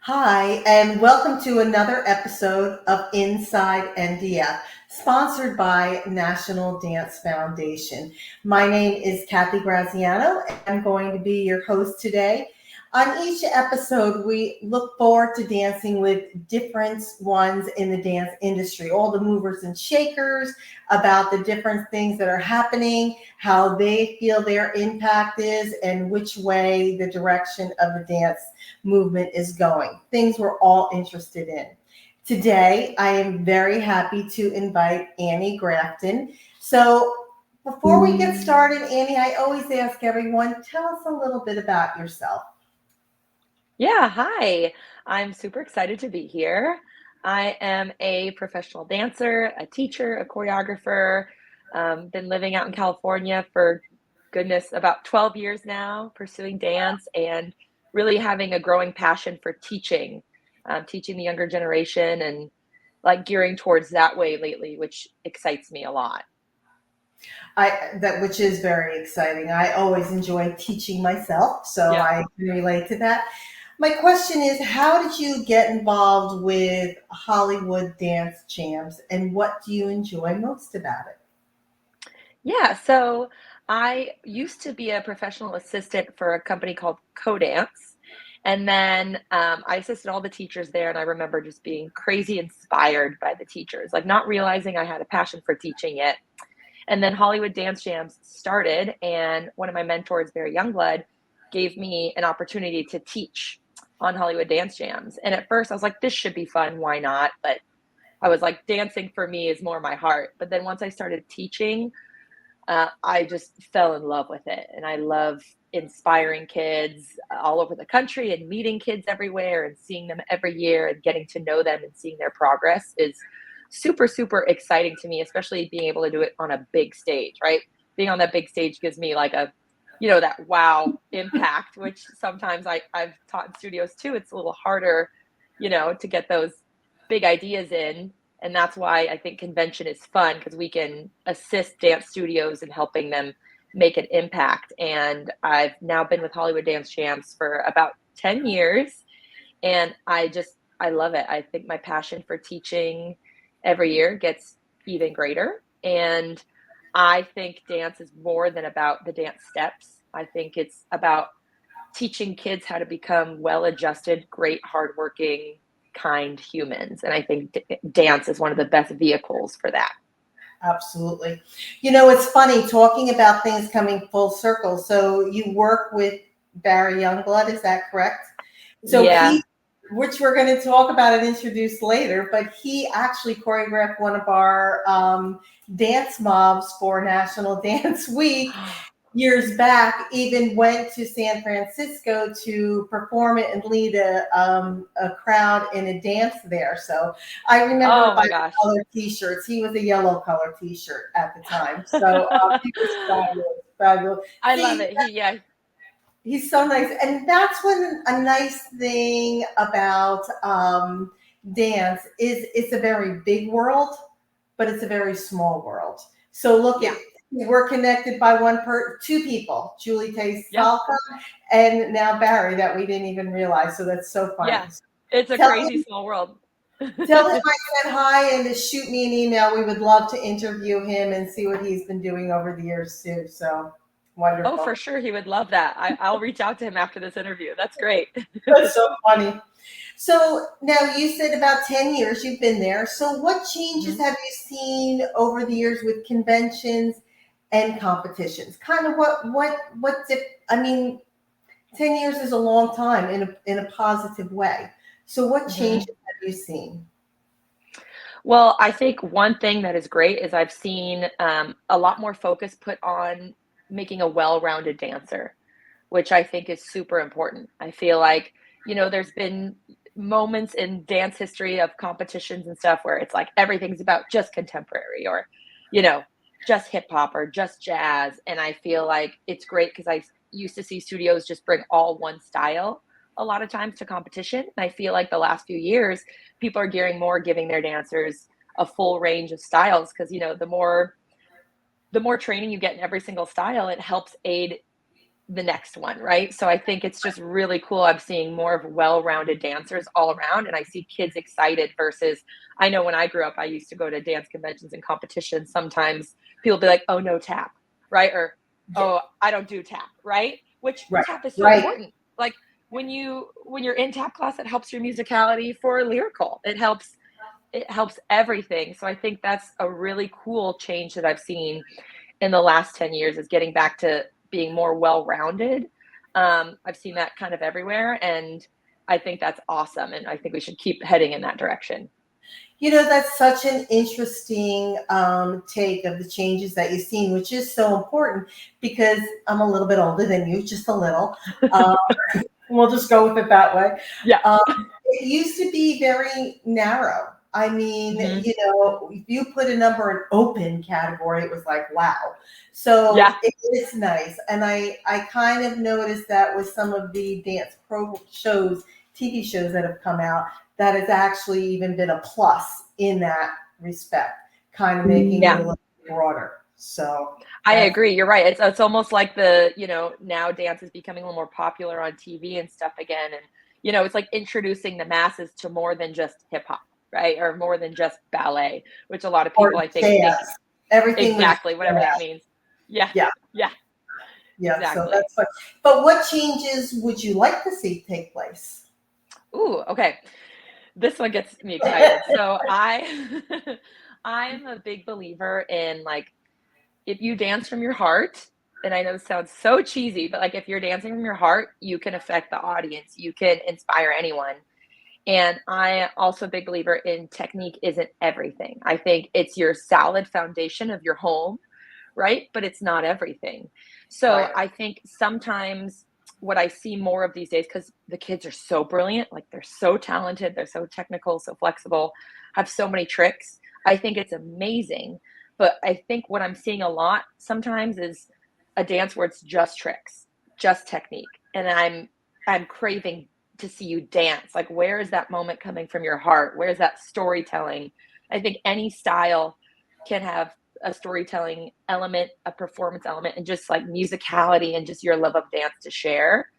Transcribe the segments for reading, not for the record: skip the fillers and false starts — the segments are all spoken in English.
Hi, and welcome to another episode of Inside NDF, sponsored by National Dance Foundation. My name is Kathy Graziano, and I'm going to be your host today. On each episode, we look forward to dancing with different ones in the dance industry, all the movers and shakers, about the different things that are happening, how they feel their impact is, and which way the direction of the dance movement is going, things we're all interested in. Today, I am very happy to invite Annie Grafton. So, before we get started, Annie, I always ask everyone, tell us a little bit about yourself. Yeah, hi. I'm super excited to be here. I am a professional dancer, a teacher, a choreographer. Been living out in California for goodness, about 12 years now, pursuing dance and really having a growing passion for teaching the younger generation and like gearing towards that way lately, which excites me a lot. Which is very exciting. I always enjoy teaching myself, so Yeah. I can relate to that. My question is, how did you get involved with Hollywood Dance Jams, and what do you enjoy most about it? Yeah, so I used to be a professional assistant for a company called Codance. And then I assisted all the teachers there. And I remember just being crazy inspired by the teachers, like not realizing I had a passion for teaching it. And then Hollywood Dance Jams started. And one of my mentors, Barry Youngblood, gave me an opportunity to teach on Hollywood Dance Jams. And at first I was like, this should be fun. Why not? But I was like, dancing for me is more my heart. But then once I started teaching, I just fell in love with it. And I love inspiring kids all over the country and meeting kids everywhere and seeing them every year and getting to know them and seeing their progress is super, super exciting to me, especially being able to do it on a big stage, right? Being on that big stage gives me like that wow impact, which sometimes I've taught in studios too. It's a little harder, to get those big ideas in, and that's why I think convention is fun because we can assist dance studios in helping them make an impact. And I've now been with Hollywood Dance Champs for about 10 years. And I love it. I think my passion for teaching every year gets even greater. And I think dance is more than about the dance steps. I think it's about teaching kids how to become well-adjusted, great, hardworking, kind humans. And I think dance is one of the best vehicles for that. Absolutely. You know, it's funny talking about things coming full circle. So you work with Barry Youngblood, is that correct? So Yeah. he, which we're going to talk about and introduce later, but he actually choreographed one of our dance mobs for National Dance Week years back. Even went to San Francisco to perform it and lead a crowd in a dance there. So I remember Oh by my the gosh. color T-shirts. He was a yellow color T-shirt at the time. So he was fabulous, fabulous. I love See, it. Yeah. he's so nice, and that's when a nice thing about dance is it's a very big world, but it's a very small world. So look at Yeah. we're connected by two people, Julie Tay Yeah. Salka and now Barry that we didn't even realize. So that's so funny. Yeah. It's a Tell crazy him, small world. tell him I said hi and to shoot me an email. We would love to interview him and see what he's been doing over the years too. So Oh, wonderful. for sure. He would love that. I'll reach out to him after this interview. That's great. That's so funny. So now you said about 10 years you've been there. So what changes Mhm. have you seen over the years with conventions and competitions? Kind of I mean, 10 years is a long time in a positive way. So what changes Mhm. have you seen? Well, I think one thing that is great is I've seen a lot more focus put on making a well-rounded dancer, which I think is super important. I feel like, there's been moments in dance history of competitions and stuff where it's like everything's about just contemporary or, you know, just hip hop or just jazz. And I feel like it's great because I used to see studios just bring all one style a lot of times to competition. And I feel like the last few years, people are gearing more, giving their dancers a full range of styles because, the more training you get in every single style, it helps aid the next one, right? So I think it's just really cool. I'm seeing more of well-rounded dancers all around, and I see kids excited versus I know when I grew up, I used to go to dance conventions and competitions. Sometimes people be like, "Oh, no tap," right? Or, Yeah, "Oh, I don't do tap," right? Which right, tap is so right. important. Like when you're in tap class, it helps your musicality for lyrical. It helps everything. So I think that's a really cool change that I've seen in the last 10 years is getting back to being more well-rounded. I've seen that kind of everywhere, and I think that's awesome, and I think we should keep heading in that direction. That's such an interesting take of the changes that you've seen, which is so important because I'm a little bit older than you, just a little. Um, we'll just go with it that way. Yeah. Um, it used to be very narrow. I mean, Hmm. if you put a number in open category, it was like, wow. So Yeah. it is nice. And I kind of noticed that with some of the dance pro shows, TV shows that have come out, that has actually even been a plus in that respect, kind of making it a Yeah. little broader. So I that's agree. You're right. It's almost like now dance is becoming a little more popular on TV and stuff again. And, it's like introducing the masses to more than just hip hop, right? Or more than just ballet, which a lot of or people I think jazz. Everything was exactly whatever that jazz. means. Yeah. Yeah. Yeah. Yeah, so Exactly. that's fun. But what changes would you like to see take place? Ooh, okay. This one gets me excited. So I'm a big believer in like if you dance from your heart, and I know this sounds so cheesy, but like if you're dancing from your heart, you can affect the audience. You can inspire anyone. And I also a big believer in technique isn't everything. I think it's your solid foundation of your home, right? But it's not everything. So Right. I think sometimes what I see more of these days, because the kids are so brilliant, like they're so talented, they're so technical, so flexible, have so many tricks. I think it's amazing. But I think what I'm seeing a lot sometimes is a dance where it's just tricks, just technique. And I'm craving to see you dance. Like where is that moment coming from your heart? Where's that storytelling? I think any style can have a storytelling element, a performance element, and just like musicality and just your love of dance to share.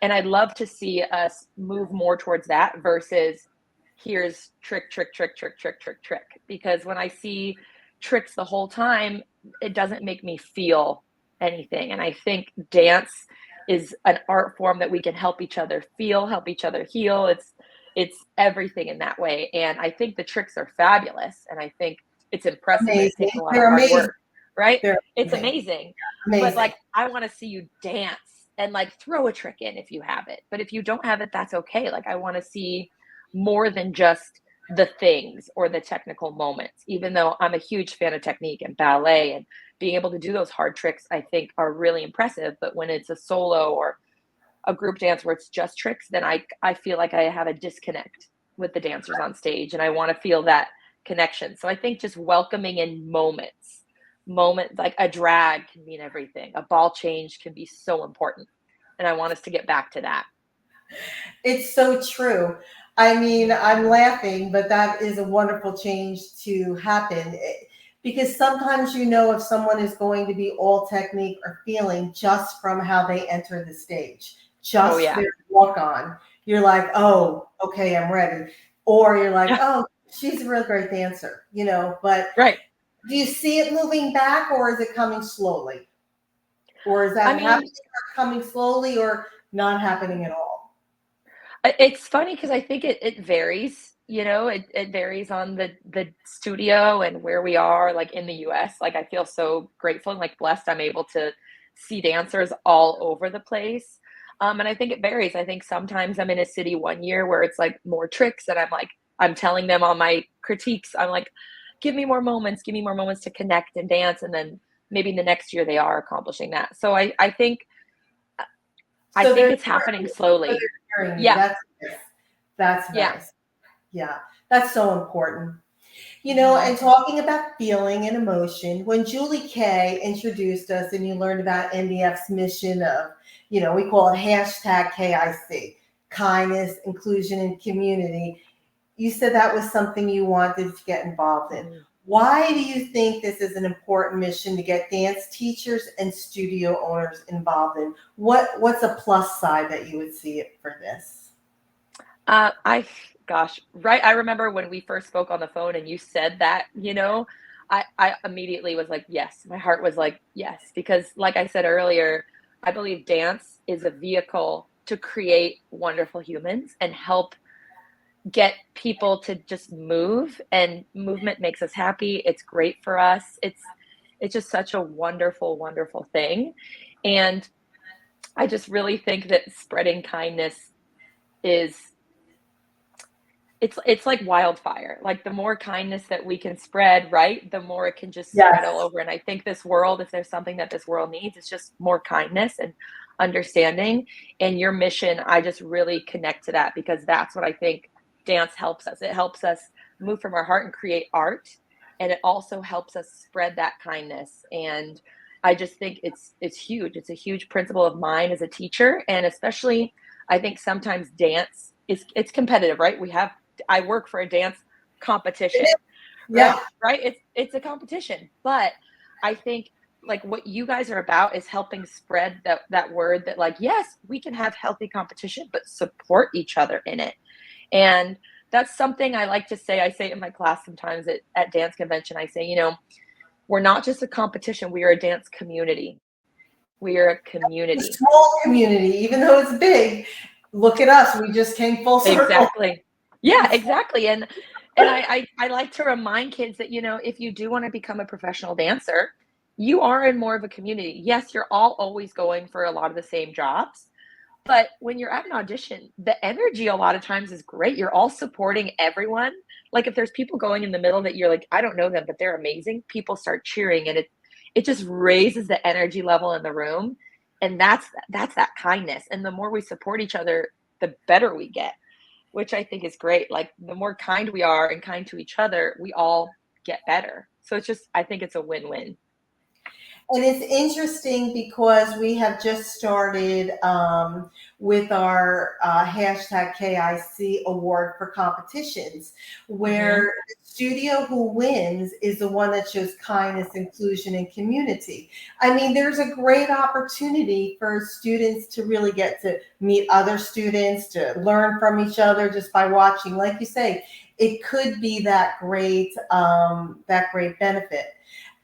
And I'd love to see us move more towards that versus here's trick, trick, trick, trick, trick, trick, trick. Because when I see tricks the whole time, it doesn't make me feel anything. And I think dance is an art form that we can help each other feel, help each other heal. It's everything in that way. And I think the tricks are fabulous. And I think it's impressive and it Amazing. takes a lot of They're hard amazing. work, right? They're It's amazing. amazing. But Amazing. like I want to see you dance and like throw a trick in if you have it. But if you don't have it, that's okay. Like I want to see more than just the things or the technical moments, even though I'm a huge fan of technique and ballet and being able to do those hard tricks, I think are really impressive. But when it's a solo or a group dance where it's just tricks, then I feel like I have a disconnect with the dancers on stage and I want to feel that connection. So I think just welcoming in moments like a drag can mean everything. A ball change can be so important. And I want us to get back to that. It's so true. I mean, Mhm. I'm laughing, but that is a wonderful change to happen. Because sometimes if someone is going to be all technique or feeling just from how they enter the stage, Oh just yeah. their walk on. You're like, oh, okay, I'm ready. Or you're like, Yeah. oh, she's a real great dancer. But Right. do you see it moving back or is it coming slowly? Or is I that mean, happening or coming slowly or not happening at all? it's funny because I think it varies. It varies on the studio and where we are, like in the US. Like I feel so grateful and like blessed I'm able to see dancers all over the place. And I think it varies. I think sometimes I'm in a city one year where it's like more tricks and I'm telling them on my critiques, I'm like, give me more moments to connect and dance. And then maybe the next year they are accomplishing that. So I So think they're it's happening so slowly. they're hearing you. Yeah. That's nice. That's Yeah. nice. Yeah, that's so important. Mhm. And talking about feeling and emotion, when Julie Kay introduced us and you learned about NDF's mission of, we call it hashtag KIC, kindness, inclusion, and community, you said that was something you wanted to get involved in. Mhm. Why do you think this is an important mission to get dance teachers and studio owners involved in? What's a plus side that you would see it for this? I gosh, right. I remember when we first spoke on the phone and you said that, I immediately was like, yes. My heart was like, yes, because like I said earlier, I believe dance is a vehicle to create wonderful humans and help get people to just move, and movement makes us happy. It's great for us. It's just such a wonderful, wonderful thing. And I just really think that spreading kindness is it's like wildfire. Like the more kindness that we can spread, right, the more it can just spread all Yes. over. And I think this world, if there's something that this world needs, it's just more kindness and understanding. And your mission, I just really connect to that, because that's what I think dance helps us. It helps us move from our heart and create art, and it also helps us spread that kindness. And I just think it's huge. It's a huge principle of mine as a teacher, and especially I think sometimes dance is it's competitive, right? I work for a dance competition, Yeah. right? Right? It's a competition, but I think like what you guys are about is helping spread that word that like yes, we can have healthy competition, but support each other in it. And that's something I like to say. I say it in my class sometimes at dance convention. I say, we're not just a competition, we are a dance community. We are a A community. small community, even though it's big. Look at us. We just came full circle. Exactly. Yeah, exactly. And I like to remind kids that, if you do want to become a professional dancer, you are in more of a community. Yes, you're all always going for a lot of the same jobs, but when you're at an audition, the energy a lot of times is great. You're all supporting everyone. Like if there's people going in the middle that you're like, I don't know them, but they're amazing, people start cheering, and it just raises the energy level in the room. And that's that kindness. And the more we support each other, the better we get, which I think is great. Like the more kind we are and kind to each other, we all get better. So I think it's a win-win. And it's interesting because we have just started with our hashtag KIC award for competitions, where Hmm. the studio who wins is the one that shows kindness, inclusion, and community. I mean, there's a great opportunity for students to really get to meet other students, to learn from each other just by watching. Like you say, it could be that great benefit.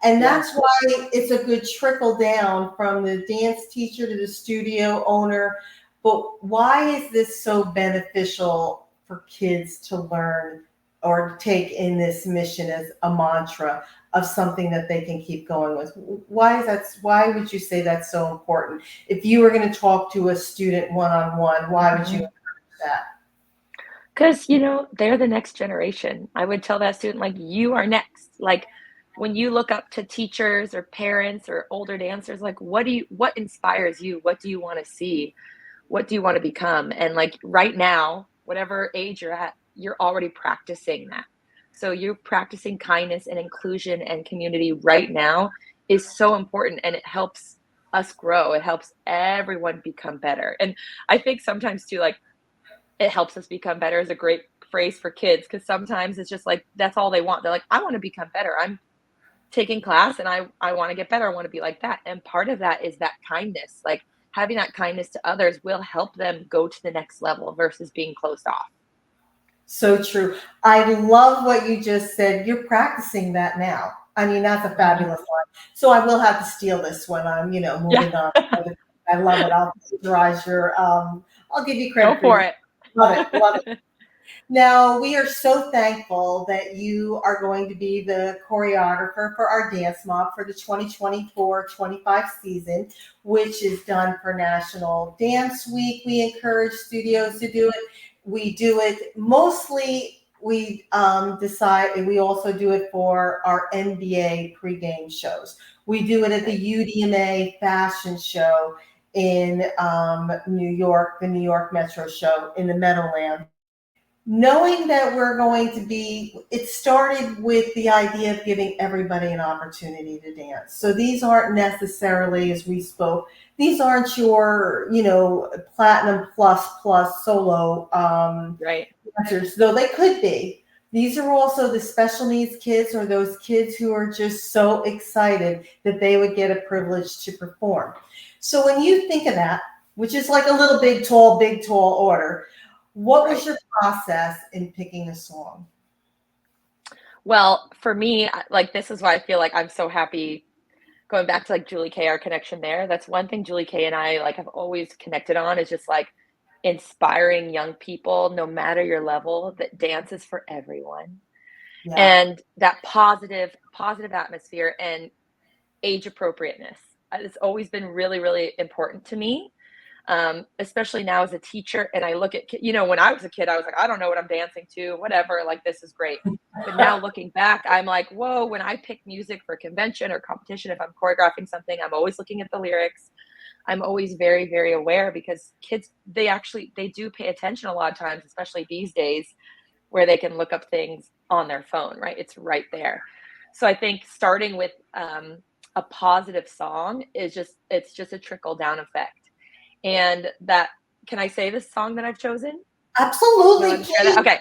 And Yeah. that's why it's a good trickle down from the dance teacher to the studio owner. But why is this so beneficial for kids to learn or take in this mission as a mantra of something that they can keep going with? Why would you say that's so important? If you were going to talk to a student one on one, why would you Hmm. encourage that? Because, they're the next generation. I would tell that student, like, you are next. Like, when you look up to teachers or parents or older dancers, like, what inspires you? What do you want to see? What do you want to become? And like right now, whatever age you're at, you're already practicing that. So you're practicing kindness and inclusion and community right now is so important, and it helps us grow. It helps everyone become better. And I think sometimes too, like it helps us become better is a great phrase for kids, because sometimes it's just like that's all they want. They're like, I want to become better. I'm taking class and I want to get better. I want to be like that. And part of that is that kindness. Like having that kindness to others will help them go to the next level versus being closed off. So true. I love what you just said. You're practicing that now. I mean, that's a Mhm. fabulous line. So I will have to steal this when I'm, Yeah. moving on. I love it. I'll give you Go credit for for your it. love it. Love it. Now, we are so thankful that you are going to be the choreographer for our dance mob for the 2024-25 season, which is done for National Dance Week. We encourage studios to do it. We do it mostly. We also do it for our NBA pregame shows. We do it at the Nice. UDMA fashion show in New York, the New York Metro show in the Meadowlands. Knowing that it started with the idea of giving everybody an opportunity to dance. So these aren't necessarily, as we spoke, these aren't your, platinum plus solo Right. dancers, though they could be. These are also the special needs kids, or those kids who are just so excited that they would get a privilege to perform. So when you think of that, which is like a little big, tall order, what was Right. your process in picking a song? Well, for me, like, this is why I feel like I'm so happy going back to, like, Julie K, our connection there. That's one thing Julie K and I, like, have always connected on is just, like, inspiring young people, no matter your level, that dance is for everyone. Yeah. And that positive atmosphere and age appropriateness. It's always been really, really important to me, especially now as a teacher. And I look at, when I was a kid, I was like, I don't know what I'm dancing to, whatever, like, this is great. But now looking back, I'm like, whoa, when I pick music for convention or competition, if I'm choreographing something, I'm always looking at the lyrics. I'm always very, very aware because kids, they do pay attention a lot of times, especially these days where they can look up things on their phone, right? It's right there. So I think starting with a positive song it's just a trickle down effect. And that, can I say this song that I've chosen? Am I allowed Absolutely, to share that? please. Okay.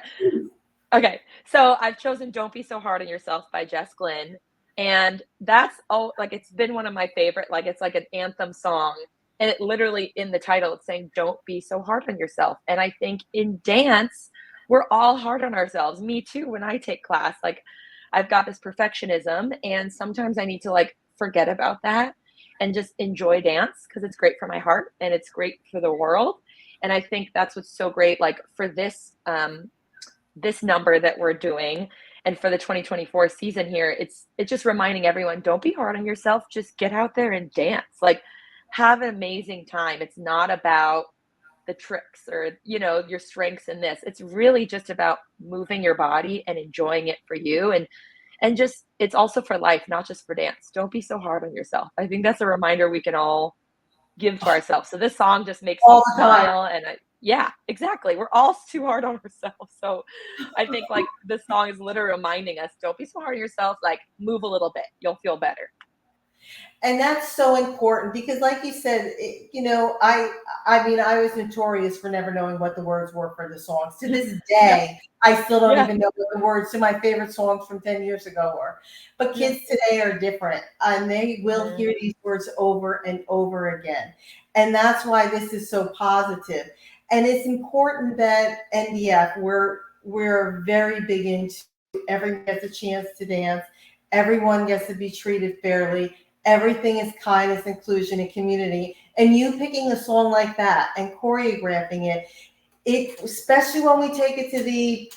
Okay. So I've chosen Don't Be So Hard on Yourself by Jess Glynn. And that's all, like, it's been one of my favorite, like, it's like an anthem song. And it literally, in the title, it's saying, don't be so hard on yourself. And I think in dance, we're all hard on ourselves. Me too, when I take class, like, I've got this perfectionism, and sometimes I need to, like, forget about that and just enjoy dance because it's great for my heart and it's great for the world. And I think that's what's so great, like, for this number that we're doing and for the 2024 season here, it's just reminding everyone, don't be hard on yourself, just get out there and dance, like, have an amazing time. It's not about the tricks or your strengths in this. It's really just about moving your body and enjoying it for you, and just, it's also for life, not just for dance. Don't be so hard on yourself. I think that's a reminder we can all give to ourselves. So this song just makes me All the time. smile, and yeah, exactly. We're all too hard on ourselves. So I think, like, this song is literally reminding us, don't be so hard on yourself. Like, move a little bit, you'll feel better. And that's so important because, like you said, I mean, I was notorious for never knowing what the words were for the songs. To this Yeah, day, I still don't yeah, even know what the words to my favorite songs from 10 years ago were. But yeah. kids today are different, and they will Mhm. hear these words over and over again. And that's why this is so positive. And it's important that NDF, we're very big into everyone gets a chance to dance, everyone gets to be treated fairly, everything is kindness, inclusion, and community. And you picking a song like that and choreographing it, especially when we take it to the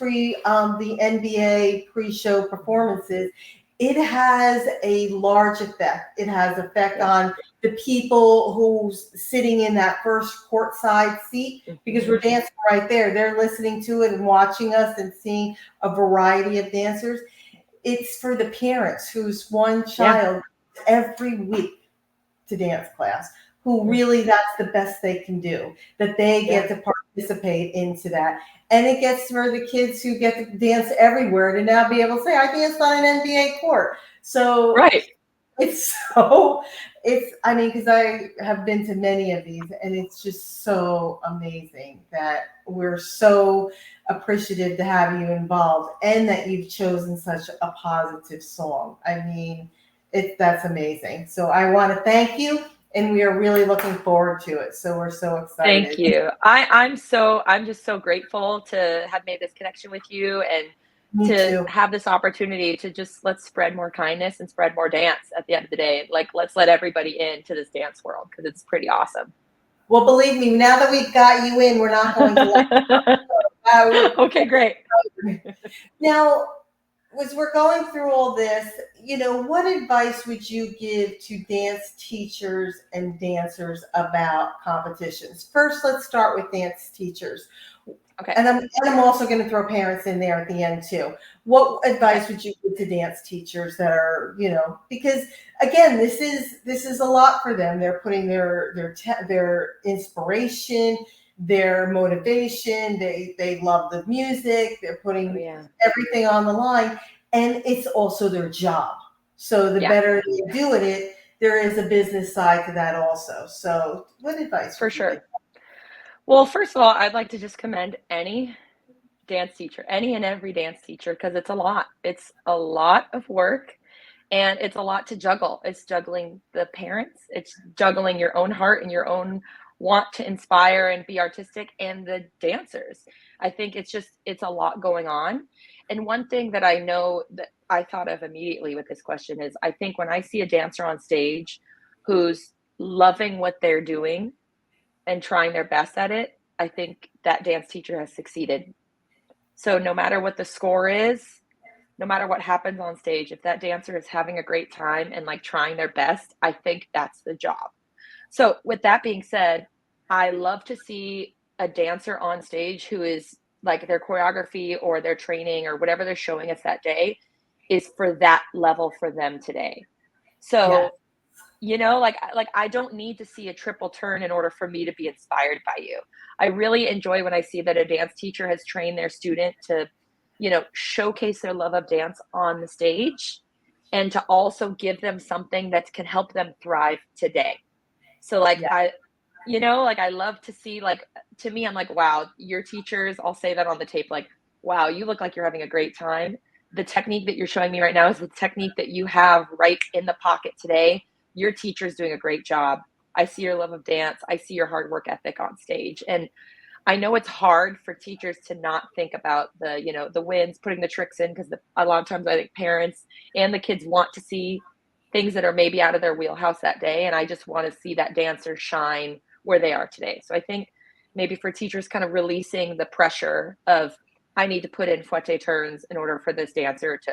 NBA pre-show performances, it has a large effect. It has effect Yeah. on the people who's sitting in that first courtside seat because we're Mhm. dancing right there. They're listening to it and watching us and seeing a variety of dancers. It's for the parents whose one Yeah. child every week to dance class, who Mm. really that's the best they can do, that they Yeah. get to participate into that. And it gets for the kids who get to dance everywhere to now be able to say, I danced on an NBA court. So Right. I mean, because I have been to many of these, and it's just so amazing that we're so appreciative to have you involved and that you've chosen such a positive song. I mean, that's amazing. So I want to thank you, and we are really looking forward to it. So we're so Thank excited. you. I'm just so grateful to have made this connection with you and Me to too. have this opportunity to just, let's spread more kindness and spread more dance at the end of the day. Like, let's let everybody into this dance world because it's pretty awesome. Well, believe me, now that we've got you in, we're not going to let Okay, great. now, as we're going through all this, what advice would you give to dance teachers and dancers about competitions? First, let's start with dance teachers. Okay. And I'm also going to throw parents in there at the end too. What Okay. advice would you give to dance teachers that are, because again, this is a lot for them. They're putting their inspiration, their motivation. They love the music. They're Oh putting yeah. everything on the line, and it's also their job. So the Yeah, better they do at it, there is a business side to that also. So, what advice for would you give? sure. Well, first of all, I'd like to just commend Annie. dance teacher, any and every dance teacher, because it's a lot. It's a lot of work and it's a lot to juggle. It's juggling the parents, it's juggling your own heart and your own want to inspire and be artistic and the dancers. I think it's a lot going on. And one thing that I know that I thought of immediately with this question is I think when I see a dancer on stage who's loving what they're doing and trying their best at it, I think that dance teacher has succeeded. So no matter what the score is, no matter what happens on stage, if that dancer is having a great time and like trying their best, I think that's the job. So with that being said, I love to see a dancer on stage who is like their choreography or their training or whatever they're showing us that day is for that level for them today. Yeah. So, like I don't need to see a triple turn in order for me to be inspired by you. I really enjoy when I see that a dance teacher has trained their student to, showcase their love of dance on the stage and to also give them something that can help them thrive today. So like Yeah. like I love to see like to me I'm like, wow, your teachers, I'll say that on the tape, like, wow, you look like you're having a great time. The technique that you're showing me right now is the technique that you have right in the pocket today. Your teacher's doing a great job. I see your love of dance. I see your hard work ethic on stage. And I know it's hard for teachers to not think about the wins, putting the tricks in, because a lot of times I think parents and the kids want to see things that are maybe out of their wheelhouse that day. And I just want to see that dancer shine where they are today. So I think maybe for teachers kind of releasing the pressure of, I need to put in fouette turns in order for this dancer to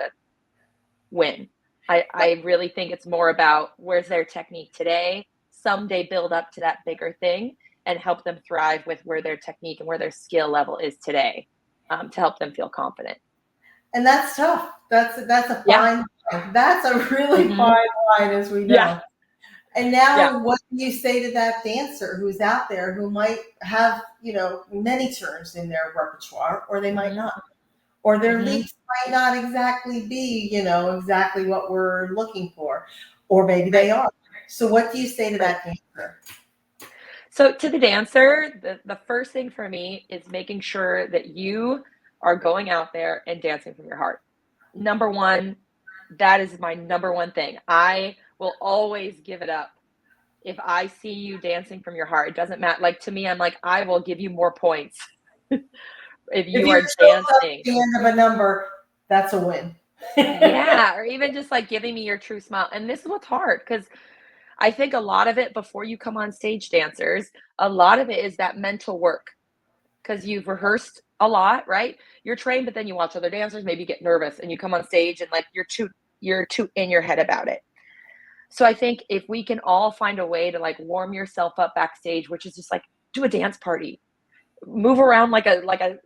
win. I really think it's more about where's their technique today, someday build up to that bigger thing and help them thrive with where their technique and where their skill level is today, to help them feel confident. And that's tough. That's a Yeah. fine line. That's a really Hmm. fine line, as we Yeah. know. And Yeah. now, what do you say to that dancer who's out there who might have, many turns in their repertoire, or they might Hmm. not, or their Hmm. leaps might not exactly be, exactly what we're looking for, or maybe they Right. are. So, what do you say to Right. that dancer? So to the dancer, the first thing for me is making sure that you are going out there and dancing from your heart. Number one, that is my number one thing. I will always give it up if I see you dancing from your heart. It doesn't matter. Like to me, I'm like, I will give you more points if If you you are show up at dancing. the end of a number, that's a win. Yeah, or even just like giving me your true smile. And this is what's hard because I think a lot of it before you come on stage, dancers, a lot of it is that mental work because you've rehearsed a lot, right? You're trained, but then you watch other dancers, maybe you get nervous and you come on stage and like you're too in your head about it. So I think if we can all find a way to like warm yourself up backstage, which is just like do a dance party, move around like a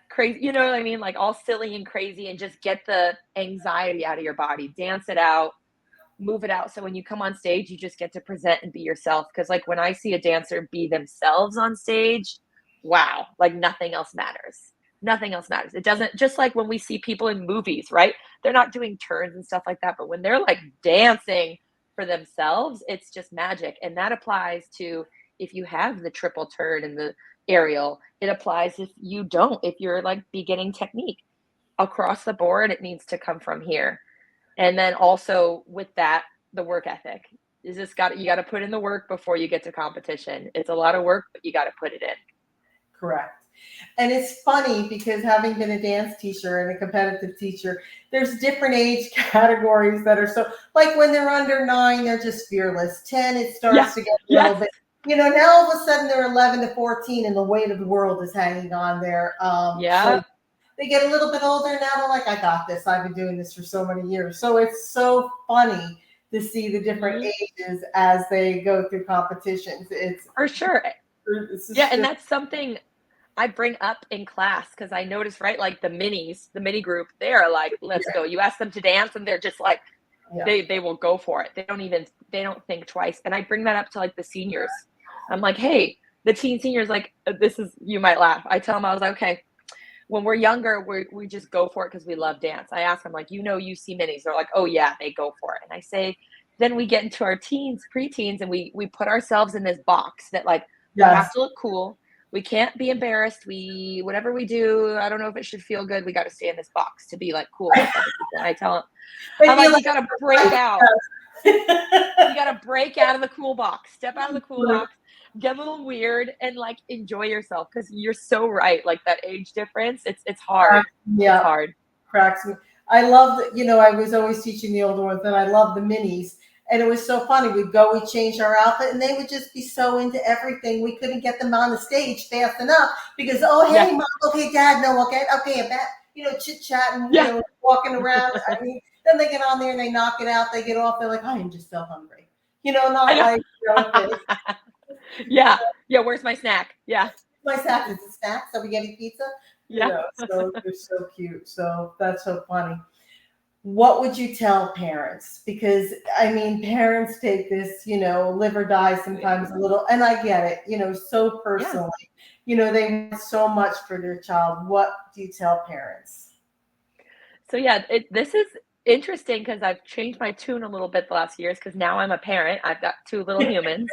crazy, you know what I mean? Like all silly and crazy and just get the anxiety out of your body, dance it out, move it out. So when you come on stage, you just get to present and be yourself. Cause like when I see a dancer be themselves on stage, wow, like nothing else matters. Nothing else matters. It doesn't, just like when we see people in movies, right? They're not doing turns and stuff like that. But when they're like dancing for themselves, it's just magic. And that applies to if you have the triple turn and the aerial, it applies if you don't, if you're like beginning technique across the board, it needs to come from here. And then also with that, the work ethic is just you got to put in the work before you get to competition. It's a lot of work, but you got to put it in. Correct. And it's funny because having been a dance teacher and a competitive teacher, there's different age categories that are so, like when they're under 9, they're just fearless. 10, it Yeah. starts to get a little Yes. bit, now all of a sudden they're 11 to 14 and the weight of the world is hanging on their Yeah. shoulders. They get a little bit older now. They're like, I got this. I've been doing this for so many years. So it's so funny to see the different Hmm. ages as they go through competitions. For sure. It's Yeah. And just, that's something I bring up in class because I notice, right? Like the mini group, they are like, let's go. You ask them to dance and they're just like, yeah. they will go for it. They don't think twice. And I bring that up to like the seniors. I'm like, hey, the teen seniors, like, this is, you might laugh. I tell them, I was like, okay, when we're younger, we just go for it because we love dance. I ask them, like, you see minis. They're like, oh, yeah, they go for it. And I say, then we get into our teens, preteens, and we put ourselves in this box that, like, we have Yes. to look cool. we can't be embarrassed. Whatever we do, I don't know if it should feel good. We got to stay in this box to be like cool with other people. And I tell them, I I'm feel like, like you got to break out. You it's got to break out of the cool box, step out of the cool box, get a little weird and like enjoy yourself. Cause you're so right. Like that age difference, it's hard. It's yeah, hard. cracks me. I love that, I was always teaching the older ones, and I love the minis. And it was so funny. We'd change our outfit, and they would just be so into everything. We couldn't get them on the stage fast enough because, oh, Yeah. hey, mom, okay, dad, no, okay, and that, chit chat and, Yeah. walking around. I mean, then they get on there and they knock it out. They get off. They're like, I am just so hungry. I Not know. like, okay, Yeah. Yeah. Where's my snack? Yeah. my snack is a snack. So we getting pizza, Yeah. so they're so cute. So that's so funny. What would you tell parents? Because I mean, parents take this, live or die sometimes a little, and I get it, so Yeah. personally. They want so much for their child. What do you tell parents? So yeah, this is interesting because I've changed my tune a little bit the last years because now I'm a parent. I've got two little humans.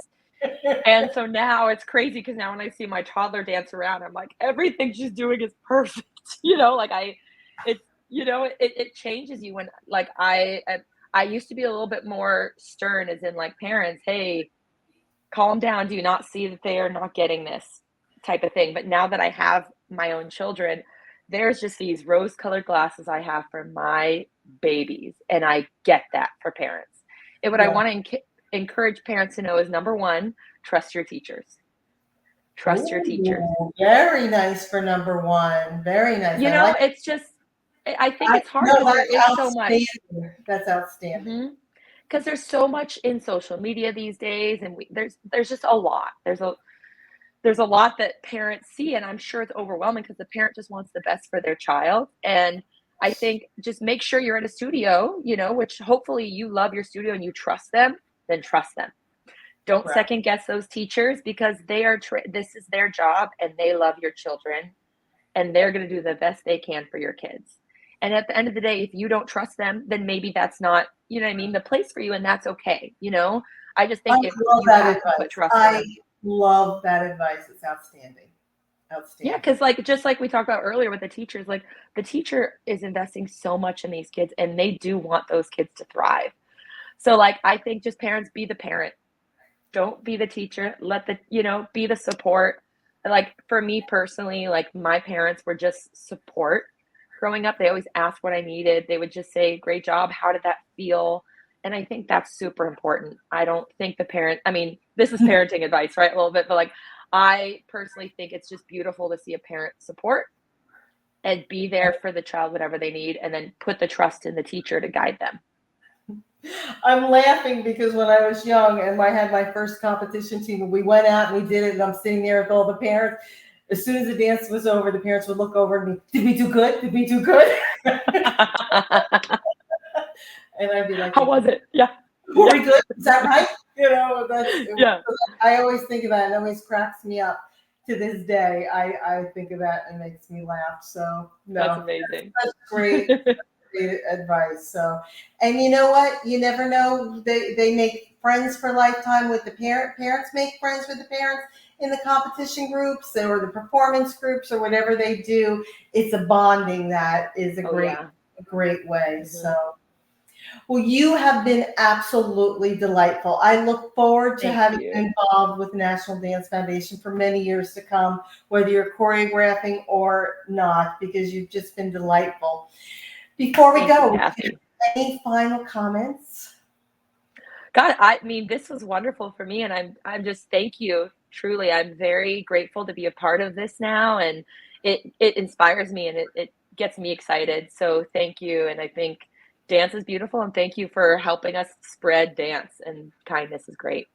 And so now it's crazy because now when I see my toddler dance around, I'm like, everything she's doing is perfect. Like it's, it changes you when like I used to be a little bit more stern as in like parents, hey, calm down. Do you not see that they are not getting this type of thing? But now that I have my own children, there's just these rose colored glasses I have for my babies. And I get that for parents. And what I Yeah. want to encourage parents to know is number one, trust your teachers. Trust your teachers. Ooh, very nice for number one. Very nice. I like. It's just, I think I it's hard no, because there that's is so much. outstanding. That's outstanding. Because there's so much in social media these days, and there's just a lot. There's a lot that parents see, and I'm sure it's overwhelming because the parent just wants the best for their child. And I think just make sure you're in a studio, which hopefully you love your studio and you trust them, then trust them. Don't Right. second guess those teachers because they are this is their job and they love your children and they're going to do the best they can for your kids. And at the end of the day, if you don't trust them, then maybe that's not, the place for you, and that's okay. I just I think if love you that have to put advice. trust in I them. love that advice. It's outstanding. Yeah, Outstanding. because like just like we talked about earlier with the teachers, like the teacher is investing so much in these kids and they do want those kids to thrive. So like I think just parents, be the parent. Don't be the teacher. Let be the support. Like for me personally, like my parents were just support. Growing up, they always asked what I needed. They would just say, "Great job. How did that feel?" And I think that's super important. I don't think I mean, this is parenting advice, right? A little bit, but like I personally think it's just beautiful to see a parent support and be there for the child, whatever they need, and then put the trust in the teacher to guide them. I'm laughing because when I was young and I had my first competition team and we went out and we did it, and I'm sitting there with all the parents. As soon as the dance was over, the parents would look over at me. Did we do good? Did we do good? And I'd be like, How was it? Yeah. were Yeah. we good? Is that right? Yeah. I always think of that. It always cracks me up to this day. I think of that and it makes me laugh. So That's no, amazing. that's great advice. So, and you know what? You never know. They make friends for lifetime with the parent. Parents make friends with the parents in the competition groups or the performance groups or whatever they do. It's a bonding that is Oh yeah. a great way. Mhm. So, well, you have been absolutely delightful. I look forward to Thank having you. you involved with National Dance Foundation for many years to come, whether you're choreographing or not, because you've just been delightful. Before we Thank you, go, Kathy. any final comments? God, I mean, this was wonderful for me, and I'm just thank you. Truly, I'm very grateful to be a part of this now, and it inspires me and it gets me excited. So thank you, and I think dance is beautiful, and thank you for helping us spread dance and kindness is great.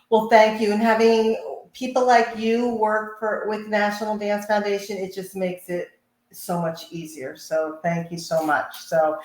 Well, thank you. And having people like you work with National Dance Foundation, it just makes it so much easier. So thank you so much. So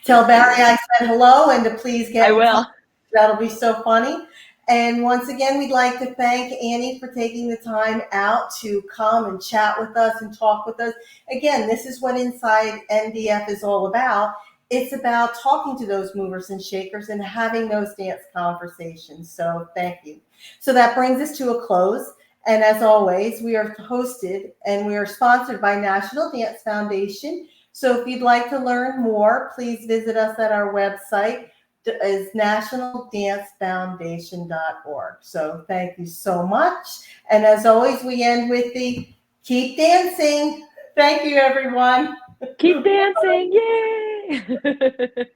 tell Barry I said hello and to please get I in touch. will. That'll be so funny. And once again, we'd like to thank Annie for taking the time out to come and chat with us and talk with us. Again, this is what Inside NDF is all about. It's about talking to those movers and shakers and having those dance conversations. So thank you. So that brings us to a close. And as always, we are hosted and we are sponsored by National Dance Foundation. So if you'd like to learn more, please visit us at our website is nationaldancefoundation.org. So thank you so much. And as always, we end with the keep dancing. Thank you, everyone. Keep dancing. Yay!